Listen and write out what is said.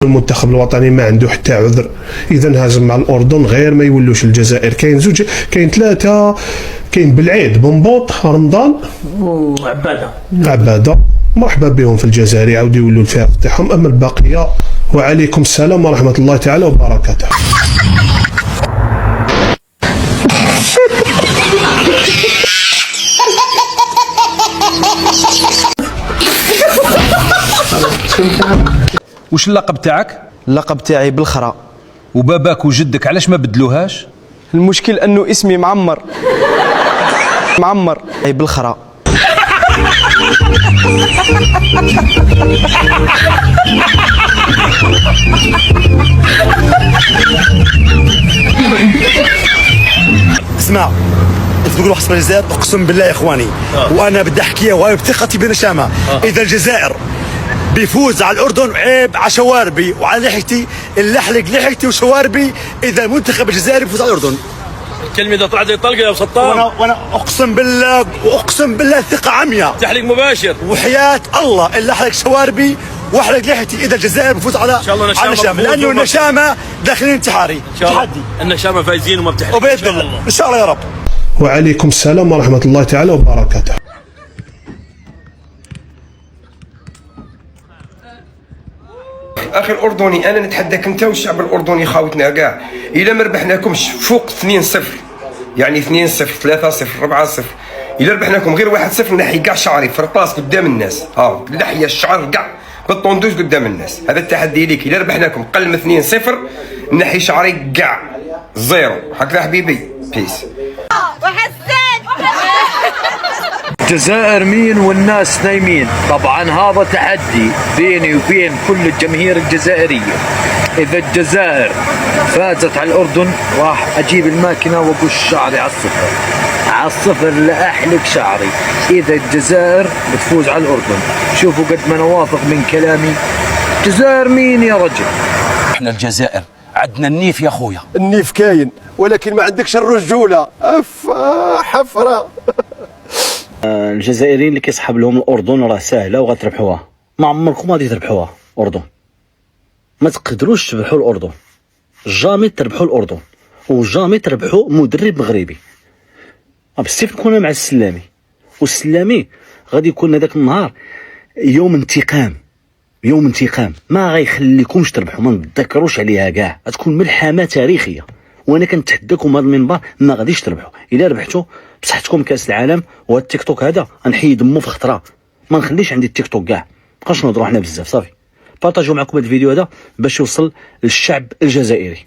المنتخب الوطني ما عنده حتى عذر اذا هازم مع الاردن غير ما يولوش الجزائر. كاين زوج، كاين ثلاثه، كاين بالعيد، بنبوط، رمضان وعباده. مرحبا بهم في الجزائر، يعاودوا يولوا الفرق تاعهم. اما البقيه وعليكم السلام ورحمه الله تعالى وبركاته. وش اللقب تاعك؟ اللقب تاعي بالخرا. وباباك وجدك علاش ما بدلوهاش؟ المشكل انه اسمي معمر. معمر اي بالخرا. اسمع، انت تقول حسب الجزائر، اقسم بالله يا اخواني وانا بدي احكيها وهي بثقتي بنشامه. اذا الجزائر بيفوز على الاردن عيب على شواربي وعلى لحيتي، اللحلق لحيتي وشواربي اذا المنتخب الجزائري بيفوز على الاردن. الكلمه اذا طلعت زي الطلقه يا سطام. وانا اقسم بالله واقسم بالله ثقه عمياء، تحليق مباشر وحياه الله اللي احلق شواربي واحلق لحيتي اذا الجزائر بيفوز على النشامه، لانه النشامه داخلين انتحاري. ان شاء الله النشامه فايزين وما بتحلق وباذن الله ان شاء الله يا رب. وعليكم السلام ورحمه الله تعالى وبركاته. اخي الاردني، انا نتحداك انت والشعب الاردني خاوتنا كاع، الا ما ربحناكمش فوق 2-0 يعني 2-0 3-0 4-0، الا ربحناكم غير 1-0 نحي كاع شعري في الراس قدام الناس، اللحيه الشعر كاع بالطوندوز قدام الناس. هذا التحدي ليك، الا ربحناكم قل من 2-0 نحي شعري كاع زيرو. هكذا حبيبي، بيس. الجزائر مين والناس نايمين. طبعا هذا تحدي بيني وبين كل الجماهير الجزائرية. إذا الجزائر فازت على الأردن راح أجيب الماكينة وأقص شعري على الصفر، على الصفر لأحلق شعري. إذا الجزائر بتفوز على الأردن، شوفوا قد ما أنا واثق من كلامي. الجزائر مين يا رجل؟ احنا الجزائر عندنا النيف يا خويا. النيف كاين ولكن ما عندكش الرجولة. حفرة. الجزائريين اللي كيسحب لهم الاردن راه سهله وغتربحوها. ما عمركم غادي تربحوها الاردن، ما تقدروش تربحوا الاردن، جامي تربحوا الاردن، وجامي تربحوا مدرب مغربي. بالسيف نكون مع السلامي، والسلامي غادي يكون هذاك النهار يوم انتقام، يوم انتقام ما غيخليكمش تربحوا، ما نتذكروش عليها كاع، غتكون ملحمه تاريخيه. وانا كنتحداكم هذا المنبر ما غاديش تربحوا. الا ربحتوا بصحتكم كاس العالم، وهذا التيك توك هذا غنحيد دمو في خطره، ما نخليش عندي التيك توك كاع، مابقاش نهضروا حنا بزاف. صافي بارطاجيو معكم هذا الفيديو هذا باش يوصل للشعب الجزائري.